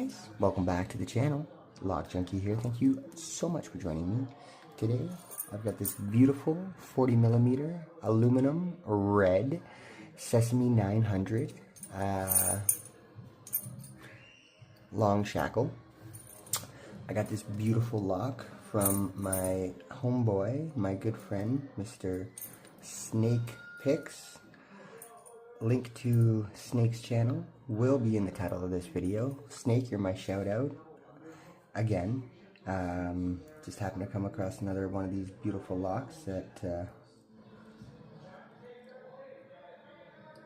guys, welcome back to the channel. Lock Junkie here. Thank you so much for joining me. Today I've got this beautiful 40mm aluminum red Sesame 900 long shackle. I got this beautiful lock from my homeboy, my good friend, Mr. Snake Picks. Link to Snake's channel will be in the title of this video. Snake, you're my shout out. Again, just happened to come across another one of these beautiful locks that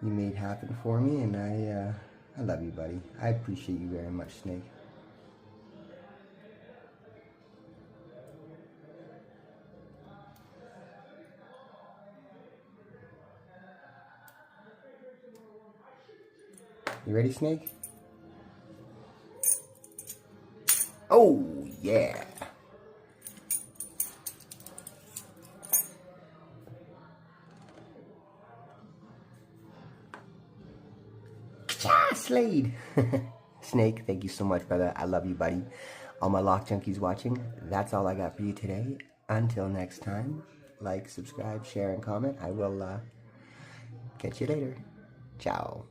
you made happen for me, and I love you, buddy. I appreciate you very much, Snake. You ready, Snake? Oh, yeah. Slade. Snake, thank you so much, brother. I love you, buddy. All my Lock Junkies watching, that's all I got for you today. Until next time, like, subscribe, share, and comment. I will catch you later. Ciao.